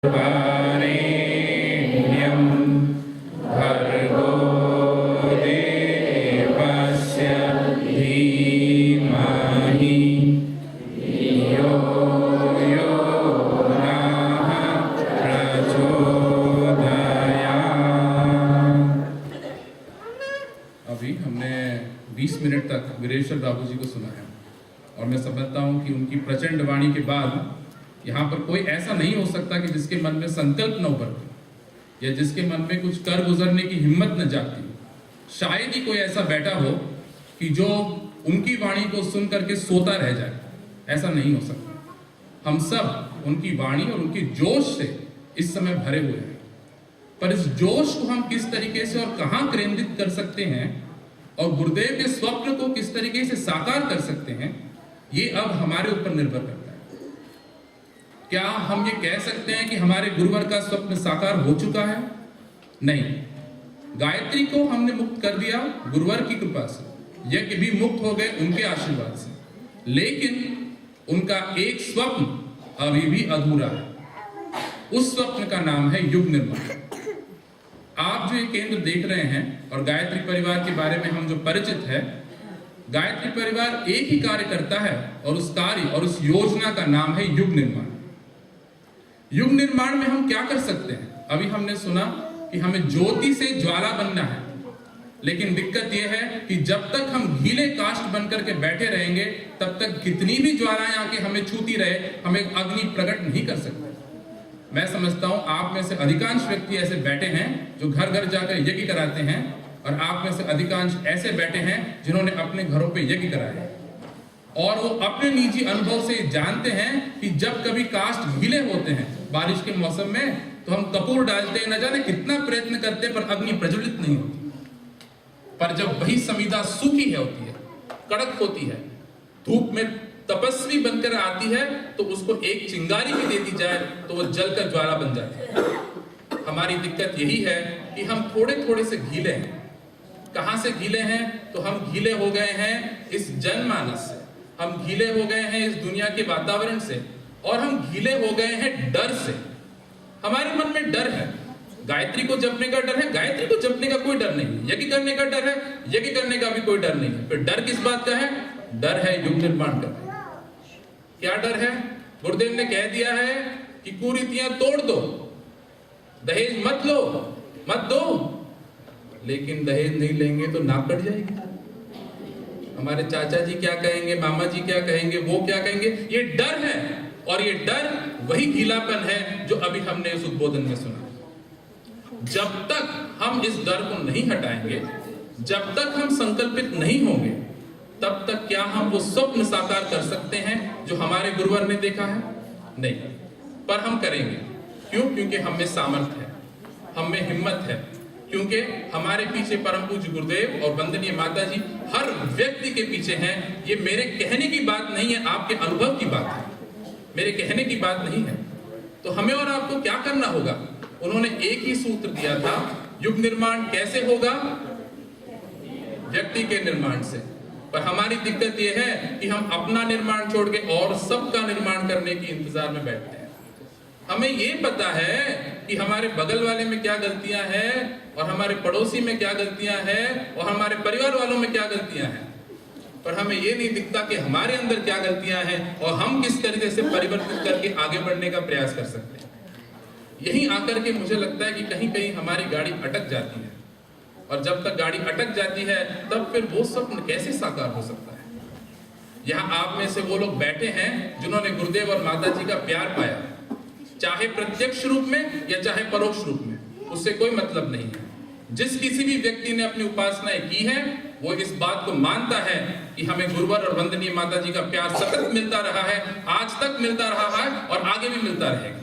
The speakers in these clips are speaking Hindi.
वरेण्यं भर्गो देवस्य धीमहि धियो यो नः प्रचोदयात्। अभी हमने 20 मिनट तक वीरेश्वर बाबू जी को सुना है और मैं समझता हूँ कि उनकी प्रचंड वाणी के बाद यहाँ पर कोई ऐसा नहीं हो सकता कि जिसके मन में संकल्प न उभरते या जिसके मन में कुछ कर गुजरने की हिम्मत न जागती। शायद ही कोई ऐसा बैठा हो कि जो उनकी वाणी को सुन करके सोता रह जाए। ऐसा नहीं हो सकता। हम सब उनकी वाणी और उनकी जोश से इस समय भरे हुए हैं, पर इस जोश को हम किस तरीके से और कहाँ केंद्रित कर सकते हैं और गुरुदेव के स्वप्न को किस तरीके से साकार कर सकते हैं, ये अब हमारे ऊपर निर्भर करता है। क्या हम ये कह सकते हैं कि हमारे गुरुवर का स्वप्न साकार हो चुका है? नहीं। गायत्री को हमने मुक्त कर दिया गुरुवर की कृपा से, यज्ञ भी मुक्त हो गए उनके आशीर्वाद से, लेकिन उनका एक स्वप्न अभी भी अधूरा है। उस स्वप्न का नाम है युग निर्माण। आप जो ये केंद्र देख रहे हैं और गायत्री परिवार के बारे में हम जो परिचित है, गायत्री परिवार एक ही कार्य करता है और उस कार्य और उस योजना का नाम है युग निर्माण। युग निर्माण में हम क्या कर सकते हैं? अभी हमने सुना कि हमें ज्योति से ज्वाला बनना है, लेकिन दिक्कत यह है कि जब तक हम गीले काष्ठ बनकर के बैठे रहेंगे तब तक कितनी भी ज्वालाएं आके हमें छूती रहे, हमें अग्नि प्रकट नहीं कर सकते। मैं समझता हूं आप में से अधिकांश व्यक्ति ऐसे बैठे हैं जो घर घर जाकर यज्ञ कराते हैं, और आप में से अधिकांश ऐसे बैठे हैं जिन्होंने अपने घरों पे यज्ञ कराए और वो अपने निजी अनुभव से जानते हैं कि जब कभी काष्ठ गीले होते हैं बारिश के मौसम में तो हम कपूर डालते हैं, न जाने कितना प्रयत्न करते हैं पर अग्नि प्रज्वलित नहीं होती। पर जब वही समीधा सूखी है होती है, कड़क होती है, धूप में तपस्वी बनकर आती है, तो उसको एक चिंगारी भी दे दी जाए तो वो जलकर ज्वाला बन जाती है। हमारी दिक्कत यही है कि हम थोड़े थोड़े से गीले हैं। कहां से गीले हैं? तो हम गीले हो गए हैं इस जनमानस से, हम गीले हो गए हैं इस दुनिया के वातावरण से, और हम गीले हो गए हैं डर से। हमारे मन में डर है। गायत्री को जपने का डर है, गायत्री को जपने का कोई डर नहीं। यज्ञ करने का डर है, यज्ञ करने का भी कोई डर नहीं है। फिर डर किस बात का है? डर है युग निर्माण का। क्या डर है? गुरुदेव ने कह दिया है कि कुरीतियां तोड़ दो, दहेज मत लो, मत दो, लेकिन दहेज नहीं लेंगे तो नाक कट जाएगी। हमारे चाचा जी क्या कहेंगे, मामा जी क्या कहेंगे, वो क्या कहेंगे, ये डर है। और ये डर वही गीलापन है जो अभी हमने इस उद्बोधन में सुना। जब तक हम इस डर को नहीं हटाएंगे, जब तक हम संकल्पित नहीं होंगे, तब तक क्या हम वो स्वप्न साकार कर सकते हैं जो हमारे गुरुवर ने देखा है? नहीं। पर हम करेंगे। क्यों? क्योंकि हम में सामर्थ्य है, हम में हिम्मत है, क्योंकि हमारे पीछे परम पूज्य गुरुदेव और वंदनीय माता जी हर व्यक्ति के पीछे हैं। ये मेरे कहने की बात नहीं है, आपके अनुभव की बात है, मेरे कहने की बात नहीं है। तो हमें और आपको क्या करना होगा? उन्होंने एक ही सूत्र दिया था, युग निर्माण कैसे होगा? व्यक्ति के निर्माण से। पर हमारी दिक्कत यह है कि हम अपना निर्माण छोड़ के और सबका निर्माण करने की इंतजार में बैठते हैं। हमें ये पता है कि हमारे बगल वाले में क्या गलतियां हैं और हमारे पड़ोसी में क्या गलतियां हैं और हमारे परिवार वालों में क्या गलतियां हैं, पर हमें ये नहीं दिखता कि हमारे अंदर क्या गलतियां हैं और हम किस तरीके से परिवर्तित करके आगे बढ़ने का प्रयास कर सकते हैं। यही आकर के मुझे लगता है कि कहीं कहीं हमारी गाड़ी अटक जाती है, और जब तक गाड़ी अटक जाती है तब फिर वो स्वप्न कैसे साकार हो सकता है? यहाँ आप में से वो लोग बैठे हैं जिन्होंने गुरुदेव और माता जी का प्यार पाया, चाहे प्रत्यक्ष रूप में या चाहे परोक्ष रूप में, उससे कोई मतलब नहीं है। जिस किसी भी व्यक्ति ने अपनी उपासनाएं की है वो इस बात को मानता है कि हमें गुरुवर और वंदनीय माता जी का प्यार सतत मिलता रहा है, आज तक मिलता रहा है और आगे भी मिलता रहेगा।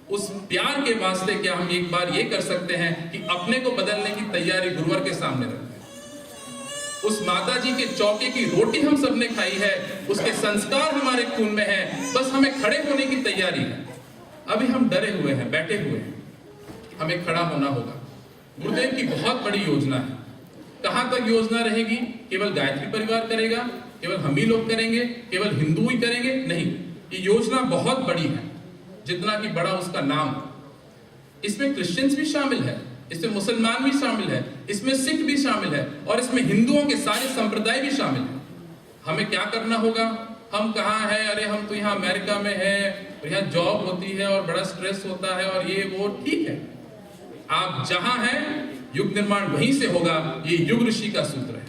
उस प्यार के वास्ते क्या हम एक बार ये कर सकते हैं कि अपने को बदलने की तैयारी गुरुवर के सामने रखते हैं? उस माता जी के चौके की रोटी हम सबने खाई है, उसके संस्कार हमारे खून में है, बस हमें खड़े होने की तैयारी है। अभी हम डरे हुए हैं, बैठे हुए हैं, हमें खड़ा होना होगा। गुरुदेव की बहुत बड़ी योजना है। कहां तक योजना रहेगी? केवल गायत्री परिवार करेगा, केवल हम ही लोग करेंगे, केवल हिंदू ही करेंगे? नहीं, ये योजना बहुत बड़ी है। जितना कि बड़ा उसका नाम। इसमें क्रिश्चियंस भी शामिल है, इसमें मुसलमान भी शामिल है, इसमें सिख भी शामिल है और इसमें हिंदुओं के सारे संप्रदाय भी शामिल है। हमें क्या करना होगा? हम कहाँ हैं? अरे हम तो यहाँ अमेरिका में हैं, यहाँ जॉब होती है और बड़ा स्ट्रेस होता है और ये वो। ठीक है, आप जहां हैं युग निर्माण वहीं से होगा। ये युग ऋषि का सूत्र है।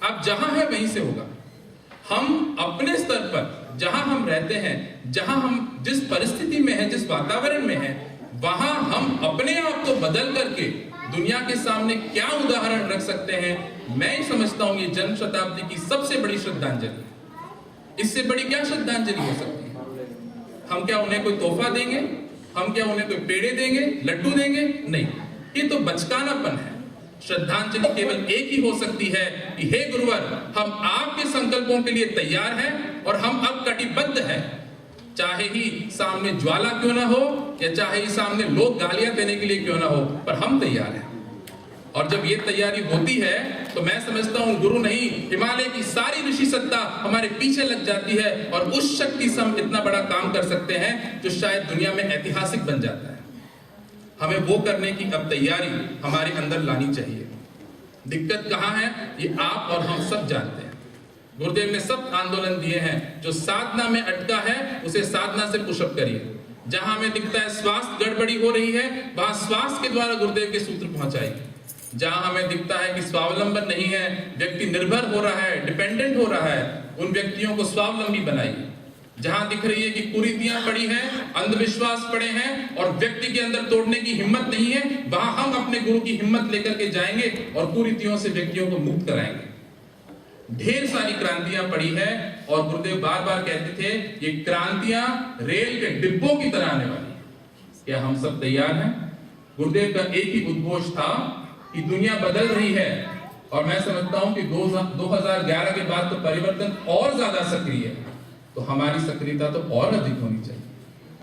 आप जहां हैं वहीं से होगा। हम अपने स्तर पर जहां हम रहते हैं, जहां हम जिस परिस्थिति में हैं, जिस वातावरण में हैं, वहां हम अपने आप को बदल करके दुनिया के सामने क्या उदाहरण रख सकते हैं। मैं समझता हूं ये जन्म शताब्दी की सबसे बड़ी श्रद्धांजलि। इससे बड़ी क्या श्रद्धांजलि हो सकती है? हम क्या उन्हें कोई तोहफा देंगे? हम क्या उन्हें कोई पेड़े देंगे, लड्डू देंगे? नहीं, ये तो बचकानापन है। श्रद्धांजलि केवल एक ही हो सकती है कि हे गुरुवर, हम आपके संकल्पों के लिए तैयार हैं और हम अब कटिबद्ध हैं। चाहे ही सामने ज्वाला क्यों ना हो या चाहे ही सामने लोग गालियां देने के लिए क्यों ना हो, पर हम तैयार हैं। और जब ये तैयारी होती है तो मैं समझता हूं गुरु नहीं, हिमालय की सारी ऋषि सत्ता हमारे पीछे लग जाती है और उस शक्ति से हम इतना बड़ा काम कर सकते हैं जो शायद दुनिया में ऐतिहासिक बन जाता है। हमें वो करने की अब तैयारी हमारे अंदर लानी चाहिए। दिक्कत कहां है ये आप और हम सब जानते हैं। गुरुदेव ने सब आंदोलन दिए हैं। जो साधना में अटका है उसे साधना से पुशअप करिए। जहां हमें दिखता है स्वास्थ्य गड़बड़ी हो रही है, वहां स्वास्थ्य के द्वारा गुरुदेव के सूत्र पहुंचाइए। जहां हमें दिखता है कि स्वावलंबन नहीं है, व्यक्ति निर्भर हो रहा है, डिपेंडेंट हो रहा है, उन व्यक्तियों को स्वावलंबी बनाइए। जहां दिख रही है कि कुरीतियां पड़ी हैं, अंधविश्वास पड़े हैं और व्यक्ति के अंदर तोड़ने की हिम्मत नहीं है, वहां हम अपने गुरु की हिम्मत लेकर के जाएंगे और कुरीतियों से व्यक्तियों को मुक्त कराएंगे। ढेर सारी क्रांतियां पड़ी है और गुरुदेव बार बार कहते थे ये क्रांतियां रेल के डिब्बों की तरह आने वाली है। क्या हम सब तैयार हैं? गुरुदेव का एक ही उद्घोष था कि दुनिया बदल रही है और मैं समझता हूं कि 2011 के बाद तो परिवर्तन और ज्यादा सक्रिय है, तो हमारी सक्रियता तो और अधिक होनी चाहिए,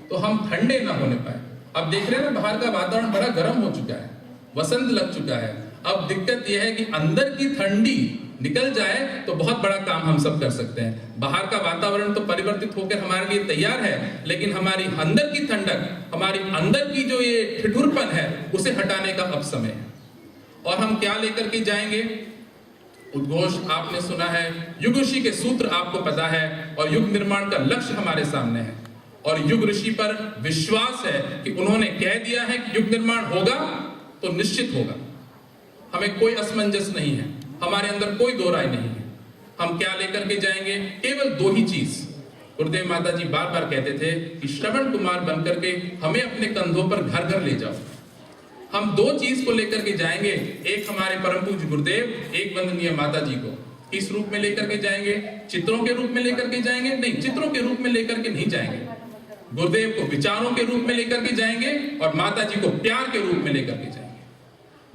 तो हम ठंडे ना होने पाए। अब देख रहे हैं ना, बाहर का वातावरण बड़ा गर्म हो चुका है, वसंत लग चुका है। अब दिक्कत यह है कि अंदर की ठंडी निकल जाए तो बहुत बड़ा काम हम सब कर सकते हैं। बाहर का वातावरण तो परिवर्तित होकर हमारे लिए तैयार है, लेकिन हमारी अंदर की ठंडक, हमारी अंदर की जो ये ठिठुरपन है, उसे हटाने का अब समय है। और हम क्या लेकर के जाएंगे? उद्घोष आपने सुना है, युग ऋषि के सूत्र आपको पता है और युग निर्माण का लक्ष्य हमारे सामने है और युग ऋषि पर विश्वास है कि उन्होंने कह दिया है कि युग निर्माण होगा तो निश्चित होगा। हमें कोई असमंजस नहीं है, हमारे अंदर कोई दो राय नहीं है। हम क्या लेकर के जाएंगे? केवल दो ही चीज। गुरुदेव माता जी बार बार कहते थे कि श्रवण कुमार बनकर के हमें अपने कंधों पर घर घर ले जाओ। हम दो चीज को लेकर के जाएंगे, एक हमारे परम पूज्य गुरुदेव, एक वंदनीय माता जी को। किस रूप में लेकर के जाएंगे? चित्रों के रूप में लेकर के जाएंगे? नहीं, चित्रों के रूप में लेकर के नहीं जाएंगे। गुरुदेव को विचारों के रूप में लेकर के जाएंगे और माता जी को प्यार के रूप में लेकर के जाएंगे।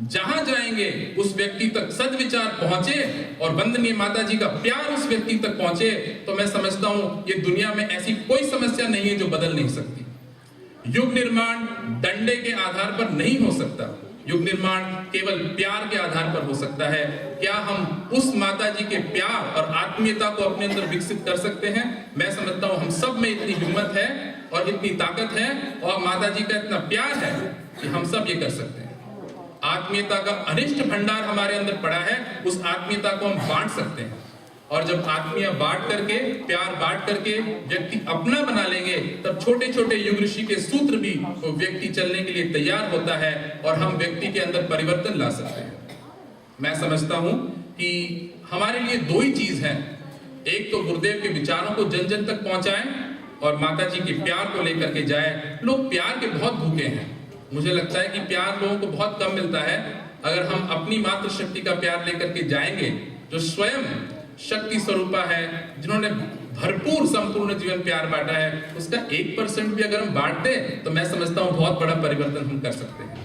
जहां जाएंगे उस व्यक्ति तक सद्विचार पहुंचे और वंदनीय माता जी का प्यार उस व्यक्ति तक पहुंचे, तो मैं समझता हूं ये दुनिया में ऐसी कोई समस्या नहीं है जो बदल नहीं सकती। युग निर्माण डंडे के आधार पर नहीं हो सकता, युग निर्माण केवल प्यार के आधार पर हो सकता है। क्या हम उस माता जी के प्यार और आत्मीयता को अपने अंदर विकसित कर सकते हैं? मैं समझता हूं हम सब में इतनी हिम्मत है और इतनी ताकत है और माता जी का इतना प्यार है कि हम सब ये कर सकते हैं। आत्मीयता का अनिष्ट भंडार हमारे अंदर पड़ा है, उस आत्मीयता को हम बांट सकते हैं और जब आत्मीय बांट करके, प्यार बांट करके व्यक्ति अपना बना लेंगे, तब छोटे छोटे युग ऋषि के सूत्र भी तो व्यक्ति चलने के लिए तैयार होता है और हम व्यक्ति के अंदर परिवर्तन ला सकते हैं। मैं समझता हूं कि हमारे लिए दो ही चीज है, एक तो गुरुदेव के विचारों को जन जन तक पहुंचाएं और माता जी के प्यार को लेकर के जाए। लोग प्यार के बहुत भूखे हैं, मुझे लगता है कि प्यार लोगों को बहुत कम मिलता है। अगर हम अपनी मातृ शक्ति का प्यार लेकर के जाएंगे, जो स्वयं शक्ति स्वरूपा है, जिन्होंने भरपूर संपूर्ण जीवन प्यार बांटा है, उसका 1% भी अगर हम बांटते तो मैं समझता हूं बहुत बड़ा परिवर्तन हम कर सकते हैं।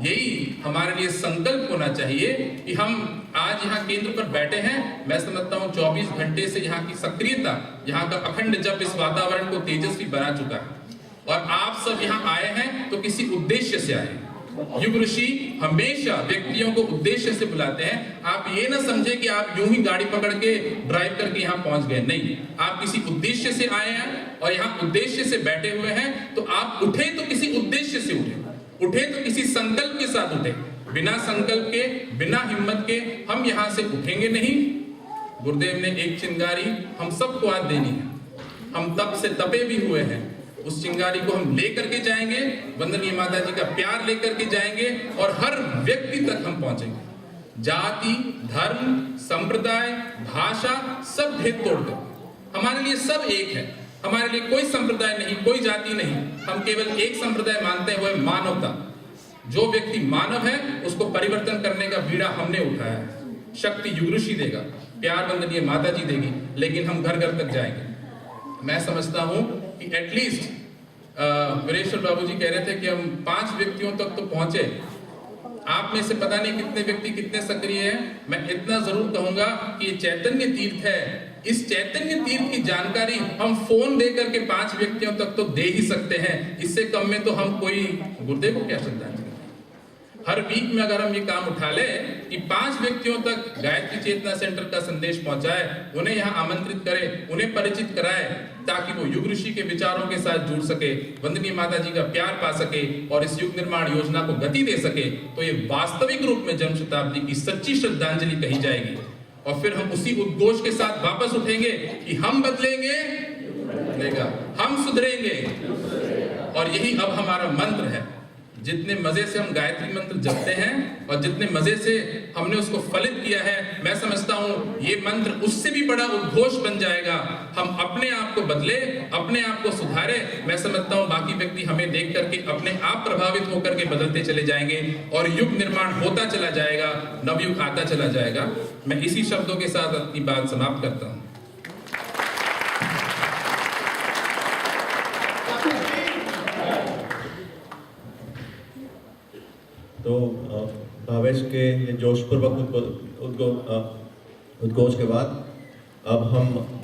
यही हमारे लिए संकल्प होना चाहिए कि हम आज यहाँ केंद्र पर बैठे हैं। मैं समझता हूँ 24 घंटे से यहाँ की सक्रियता, यहाँ का अखंड जप इस वातावरण को तेजस्वी बना चुका है और आप सब यहाँ आए हैं तो किसी उद्देश्य से आए हैं। युग ऋषि हमेशा व्यक्तियों को उद्देश्य से बुलाते हैं। आप ये ना समझे कि आप यूं ही गाड़ी पकड़ के ड्राइव करके यहाँ पहुंच गए, नहीं, आप किसी उद्देश्य से आए हैं और यहाँ उद्देश्य से बैठे हुए हैं। तो आप उठे तो किसी उद्देश्य से उठे तो किसी संकल्प के साथ उठे। बिना संकल्प के, बिना हिम्मत के हम यहाँ से उठेंगे नहीं। गुरुदेव ने एक चिंगारी हम सबको आज देनी है। हम तप से तपे भी हुए हैं, उस चिंगारी को हम लेकर के जाएंगे, वंदनीय माता जी का प्यार लेकर के जाएंगे और हर व्यक्ति तक हम पहुंचेंगे। जाति, धर्म, संप्रदाय, भाषा सब भेद तोड़कर हमारे लिए सब एक है। हमारे लिए कोई संप्रदाय नहीं, कोई जाति नहीं। हम केवल एक संप्रदाय मानते हैं, वो है मानवता। जो व्यक्ति मानव है उसको परिवर्तन करने का बीड़ा हमने उठाया है। शक्ति युग ऋषि देगा, प्यार वंदनीय माता जी देगी, लेकिन हम घर घर तक जाएंगे। मैं समझता हूं कि एटलीस्ट वीरेश्वर बाबू जी कह रहे थे कि हम 5 व्यक्तियों तक तो पहुंचे। आप में से पता नहीं कितने व्यक्ति कितने सक्रिय हैं। मैं इतना जरूर कहूंगा कि ये चैतन्य तीर्थ है। इस चैतन्य तीर्थ की जानकारी हम फोन दे करके 5 व्यक्तियों तक तो दे ही सकते हैं। इससे कम में तो हम कोई गुरुदेव को क्या श्रद्धांजलि। हर वीक में अगर हम ये काम उठा ले कि 5 व्यक्तियों तक गायत्री चेतना सेंटर का संदेश पहुंचाए, उन्हें यहाँ आमंत्रित करें, उन्हें परिचित कराए, ताकि वो युग ऋषि के विचारों के साथ जुड़ सके, वंदनीय माता जी का प्यार पा सके और इस युग निर्माण योजना को गति दे सके, तो ये वास्तविक रूप में जन्म शताब्दी की सच्ची श्रद्धांजलि कही जाएगी। और फिर हम उसी उद्घोष के साथ वापस उठेंगे कि हम बदलेंगे, हम सुधरेंगे। और यही अब हमारा मंत्र है। जितने मजे से हम गायत्री मंत्र जपते हैं और जितने मजे से हमने उसको फलित किया है, मैं समझता हूं ये मंत्र उससे भी बड़ा उद्घोष बन जाएगा। हम अपने आप को बदले, अपने आप को सुधारे। मैं समझता हूं बाकी व्यक्ति हमें देख करके अपने आप प्रभावित होकर के बदलते चले जाएंगे और युग निर्माण होता चला जाएगा, नवयुग आता चला जाएगा। मैं इसी शब्दों के साथ अपनी बात समाप्त करता हूं। तो भावेश के जोशपूर्वक उद्घोष के बाद अब हम